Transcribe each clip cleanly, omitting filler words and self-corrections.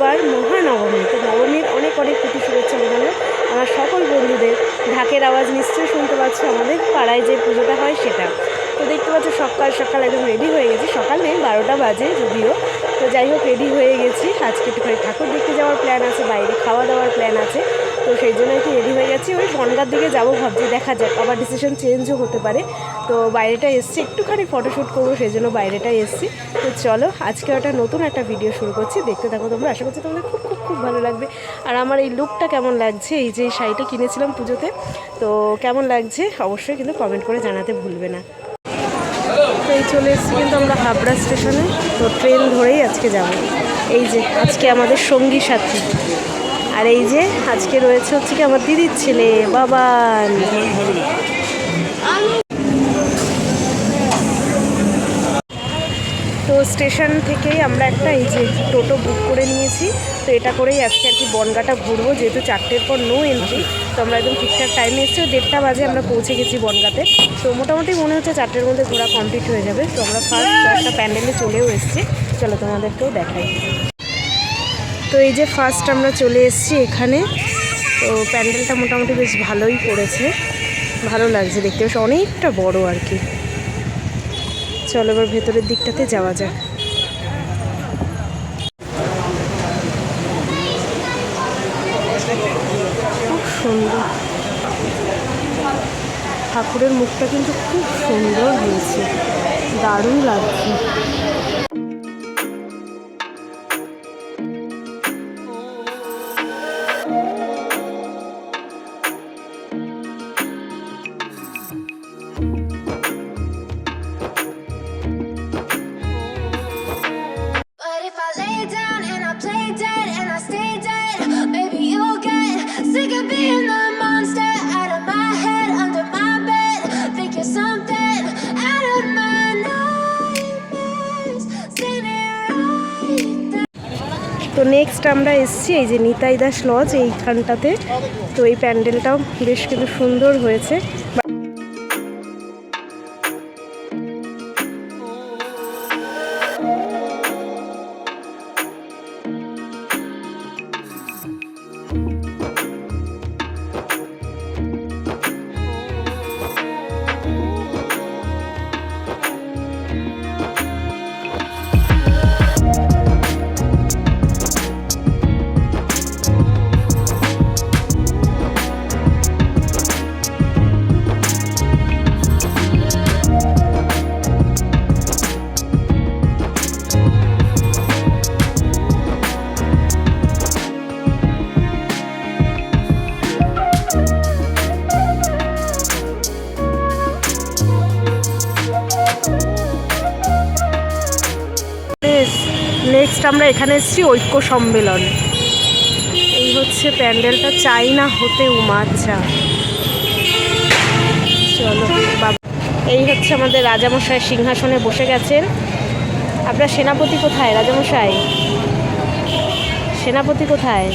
রবিবার মহানবমী। তো নবমীর অনেক অনেক প্রীতি শুভেচ্ছা জানালো আমার সকল বন্ধুদের। ঢাকের আওয়াজ নিশ্চয়ই শুনতে পাচ্ছ, আমাদের পাড়ায় যে পুজোটা হয় সেটা। তো দেখতে পাচ্ছ সকাল সকাল একদম রেডি হয়ে গেছি, সকাল নেই 12টা বাজে যদিও। তো যাই হোক রেডি হয়ে গেছি, আজকে একটুখানি ঠাকুর দেখতে যাওয়ার প্ল্যান আছে, বাইরে খাওয়া দাওয়ার প্ল্যান আছে। তো সেই জন্য একটু রেডি হয়ে গেছি, ওই বনগাঁর দিকে যাবো ভাবছি, দেখা যাক, আবার ডিসিশন চেঞ্জও হতে পারে। তো বাইরেটা এসছি, একটুখানি ফটোশ্যুট করবো, সেই জন্য বাইরেটাই এসছি। তো চলো আজকে একটা নতুন একটা ভিডিও শুরু করছি, দেখতে থাকো তোমরা, আশা করছি তোমাদের খুব খুব খুব ভালো লাগবে। আর আমার এই লুকটা কেমন লাগছে, এই যে শাড়িটা কিনেছিলাম পুজোতে, তো কেমন লাগছে অবশ্যই কিন্তু কমেন্ট করে জানাতে ভুলবে না। তো এই চলে এসেছি কিন্তু আমরা হাবড়া স্টেশনে, তো ট্রেন ধরেই আজকে যাব। এই যে আজকে আমাদের সঙ্গী সাথী, আর এই যে আজকে রয়েছে হচ্ছে কি আমার দিদির ছেলে বাবান। তো স্টেশন থেকেই আমরা একটা এই যে টোটো বুক করে নিয়েছি। তো এটা করেই আজকে আর কি বনগাঁটা ঘুরবো, যেহেতু 4টের পর নো এন্ট্রি। তো আমরা একদম ঠিকঠাক টাইমে এসেছি, 1:30 বাজে আমরা পৌঁছে গেছি বনগাঁতে। তো মোটামুটি মনে হচ্ছে 4টের মধ্যে ঘোরা কমপ্লিট হয়ে যাবে। তো আমরা ফার্স্ট একটা প্যান্ডেলে চলেও এসেছি, চলো তোমাদেরকেও দেখাই। তো এই যে ফার্স্ট আমরা চলে এসেছি এখানে। তো প্যান্ডেলটা মোটামুটি বেশ ভালোই করেছে, ভালো লাগছে দেখতে, বেশ অনেকটা বড় আর কি। চলো এবার ভেতরের দিকটাতে যাওয়া যাক। খুব সুন্দর, ঠাকুরের মুখটা কিন্তু খুব সুন্দর হয়েছে, দারুণ লাগছে। তো নেক্সট আমরা এসেছি এই যে নিতাই দাস লজ, এইখানটাতে। তো এই প্যান্ডেলটাও বেশ কিন্তু সুন্দর হয়েছে। নেক্সট আমরা এখানে এসেছি ঐক্য সম্মেলন। এই হচ্ছে প্যান্ডেলটা, চাই না হতে উমা। আচ্ছা চলো বাবা, এই হচ্ছে আমাদের রাজামশাই সিংহাসনে বসে গেছেন। আপনার সেনাপতি কোথায় রাজামশাই, সেনাপতি কোথায়?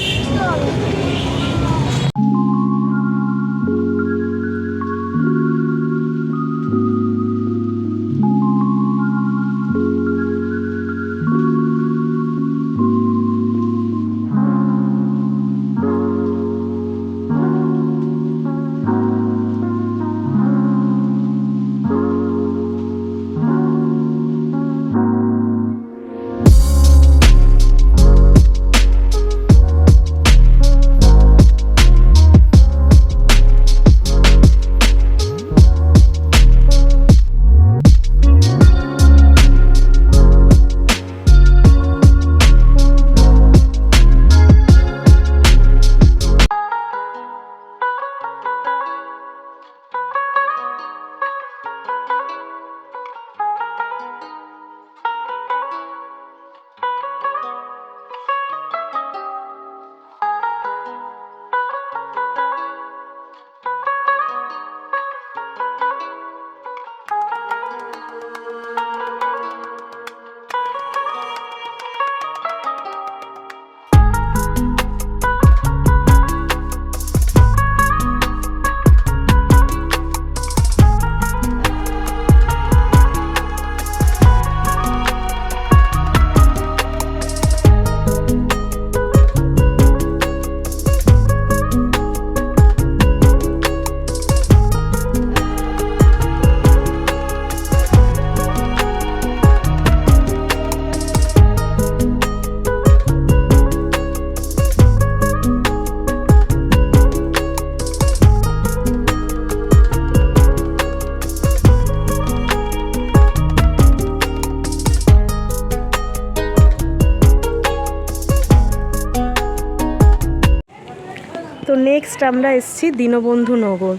তো নেক্সট আমরা এসেছি দীনবন্ধু নগর।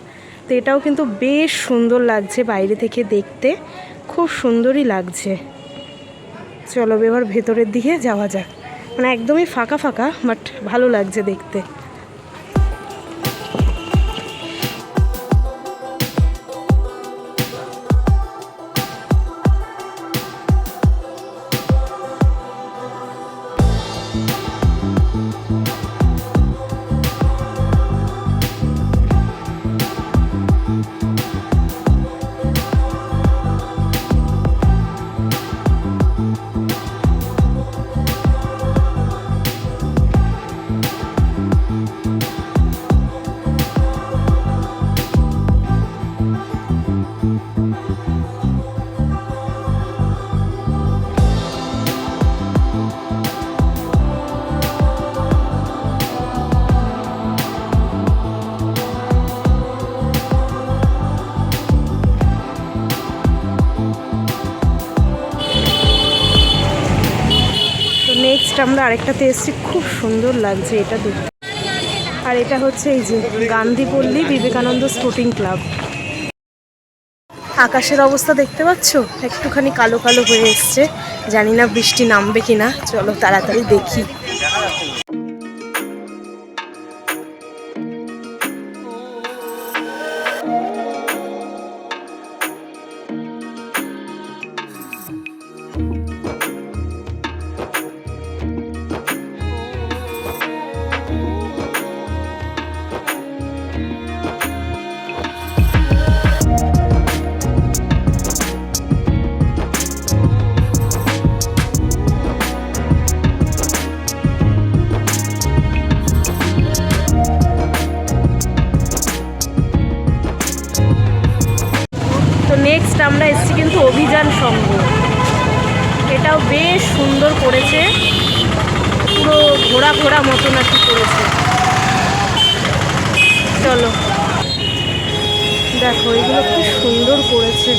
তো এটাও কিন্তু বেশ সুন্দর লাগছে বাইরে থেকে দেখতে, খুব সুন্দরই লাগছে। চলো এবার ভেতরের দিকে যাওয়া যাক। মানে একদমই ফাঁকা ফাঁকা, বাট ভালো লাগছে দেখতে। নেক্সট আমরা আরেকটাতে এসেছি, খুব সুন্দর লাগছে এটা দেখতে। আর এটা হচ্ছে এই যে গান্ধীপল্লী বিবেকানন্দ স্পোর্টিং ক্লাব। আকাশের অবস্থা দেখতে পাচ্ছ, একটুখানি কালো কালো হয়ে এসছে, জানি না বৃষ্টি নামবে কিনা। চলো তাড়াতাড়ি দেখি। নেক্সট আমরা এসেছি কিন্তু অভিযান সংঘ। এটাও বেশ সুন্দর করেছে, পুরো ঘোরা ঘোরা মতন আর কি করেছে। চলো দেখো, এগুলো খুব সুন্দর করেছে।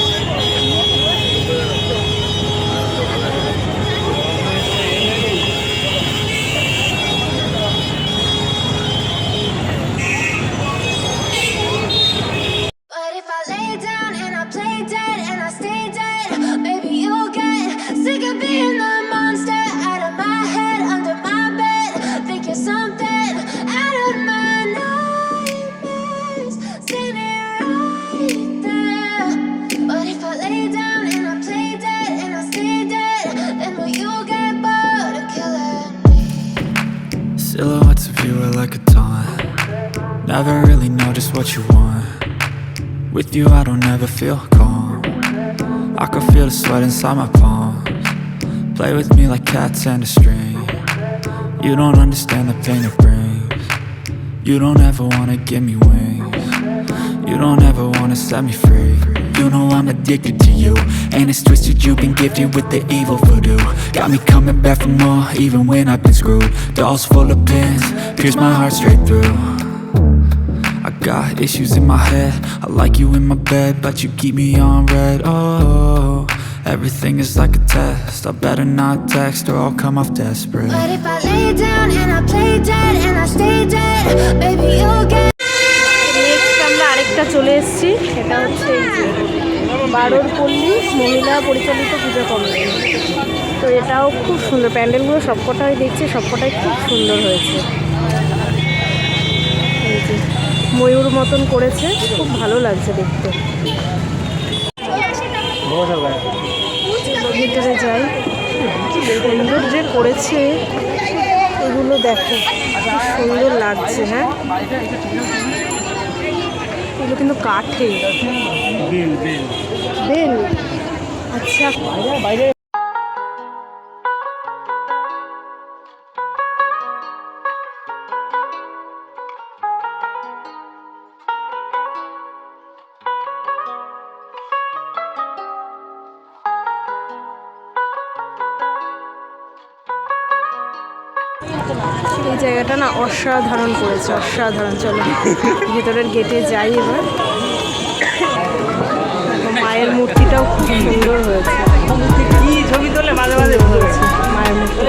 Silhouettes of you are like a taunt. Never really know just what you want. With you I don't ever feel calm. I can feel the sweat inside my palms. Play with me like cats and a string. You don't understand the pain it brings. You don't ever wanna give me wings. You don't ever wanna set me free. You know I'm addicted to you, and it's twisted, you've been gifted with the evil voodoo. Got me coming back for more, even when I've been screwed. Dolls full of pins, pierce my heart straight through. I got issues in my head, I like you in my bed, but you keep me on red. Oh, everything is like a test, I better not text or I'll come off desperate. But if I lay down and I play dead and I stay dead, baby you'll get. Next আমরা আরেকটা চলে এসেছি, এটা হচ্ছে এই যে বারোর পল্লী মহিলা পরিচালিত পূজা কমিটি। তো এটাও খুব সুন্দর, প্যান্ডেলগুলো সবকটাই দেখছি, সবকটাই খুব সুন্দর হয়েছে। এই যে ময়ূর মতন করেছে, খুব ভালো লাগছে দেখতে। ভিতরে যাই, কি সুন্দর যে করেছে এগুলো, দেখো খুব সুন্দর লাগছে। হ্যাঁ, এগুলো কিন্তু কাঠে বেল। আচ্ছা, বাইরে এই জায়গাটা না অসাধারণ করেছে, অসাধারণ। চলো ভিতরের গেটে যাই এবার। মায়ের মূর্তিটাও খুব সুন্দর হয়েছে, ছবি তোলে মাঝে মাঝে মায়ের মূর্তি।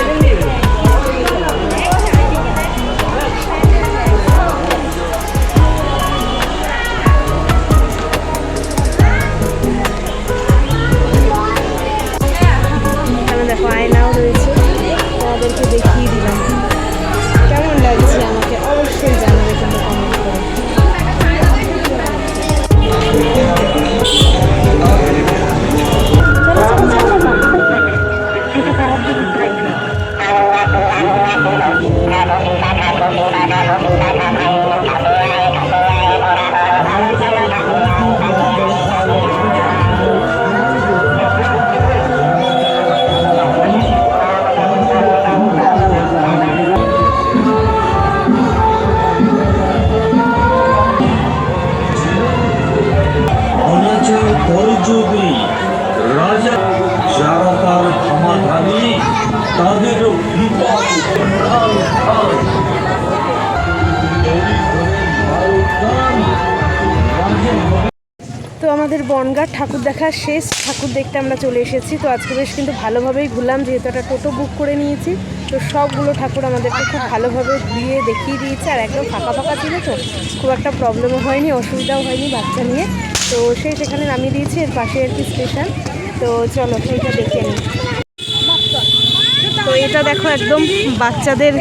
আমাদের বনগাঁ ঠাকুর দেখা শেষ, ঠাকুর দেখতে আমরা চলে এসেছি। তো আজকে বেশ কিন্তু ভালোভাবেই ঘুরলাম, যেহেতু একটা টোটো বুক করে নিয়েছি। তো সবগুলো ঠাকুর আমাদেরকে খুব ভালোভাবে দিয়ে দেখিয়ে দিয়েছে, আর একদম ফাঁকা ফাঁকা ছিল, তো খুব একটা প্রবলেমও হয়নি, অসুবিধাও হয়নি বাচ্চা নিয়ে। তো সেই সেখানে নামিয়ে দিয়েছি, এর পাশে আর কি স্টেশন। তো চলো এইটা দেখে নিই। তো এটা দেখো একদম বাচ্চাদের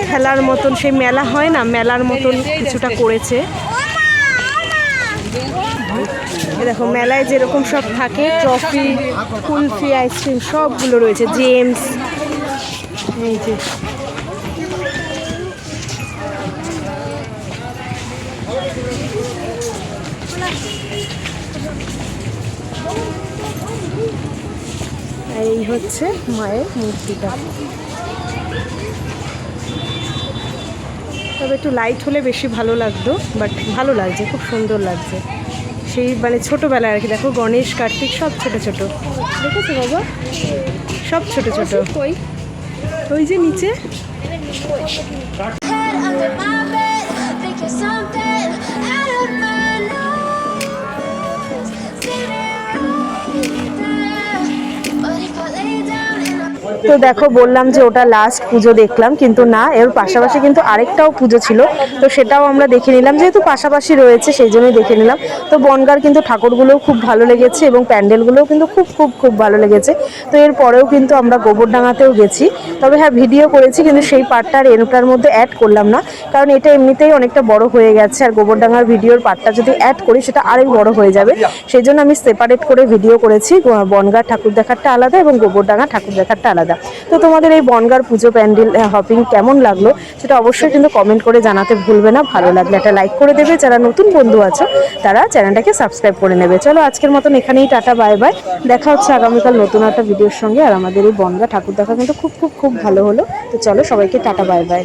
খেলার মতন, সেই মেলা হয় না, মেলার মতন কিছুটা করেছে। এ দেখো মেলায় যেরকম সব থাকে, ট্রফি, কুলফি, আইসক্রিম সবগুলো রয়েছে, জেমস। এই যে এই হচ্ছে মায়ের মূর্তিটা। তবে একটু লাইট হলে বেশি ভালো লাগতো, বাট ভালো লাগছে, খুব সুন্দর লাগছে। সেই মানে ছোটোবেলায় আর কি। দেখো গণেশ, কার্তিক সব ছোট ছোট, দেখেছো বাবা, সব ছোট ছোট। ওই যে নিচে Head under my bed, thinking something out of my nose. Sitting right there, but if I lay down and I তো দেখো বললাম যে ওটা লাস্ট পুজো দেখলাম, কিন্তু না, এর পাশাপাশি কিন্তু আরেকটাও পুজো ছিল। তো সেটাও আমরা দেখে নিলাম, যেহেতু পাশাপাশি রয়েছে সেই জন্যই দেখে নিলাম। তো বনগাঁর কিন্তু ঠাকুরগুলোও খুব ভালো লেগেছে এবং প্যান্ডেলগুলোও কিন্তু খুব খুব খুব ভালো লেগেছে। তো এর পরেও কিন্তু আমরা গোবরডাঙ্গাতেও গেছি, তবে হ্যাঁ ভিডিও করেছি, কিন্তু সেই পার্টটা আর এনটার মধ্যে অ্যাড করলাম না, কারণ এটা এমনিতেই অনেকটা বড় হয়ে গেছে, আর গোবরডাঙ্গার ভিডিওর পার্টটা যদি অ্যাড করি সেটা আরেক বড় হয়ে যাবে। সেই জন্য আমি সেপারেট করে ভিডিও করেছি, বনগাঁর ঠাকুর দেখারটা আলাদা এবং গোবরডাঙ্গা ঠাকুর দেখারটা আলাদা। তো তোমাদের এই বনগাঁর পুজো প্যান্ডেল হপিং কেমন লাগলো সেটা অবশ্যই কিন্তু কমেন্ট করে জানাতে ভুলবে না। ভালো লাগলে একটা লাইক করে দেবে, যারা নতুন বন্ধু আছো তারা চ্যানেলটাকে সাবস্ক্রাইব করে নেবে। চলো আজকের মতন এখানেই টাটা, বাই বাই। দেখা হচ্ছে আগামীকাল নতুন একটা ভিডিওর সঙ্গে। আর আমাদের এই বনগাঁ ঠাকুর দেখা কিন্তু খুব খুব খুব ভালো হলো। তো চলো সবাইকে টাটা, বাই বাই।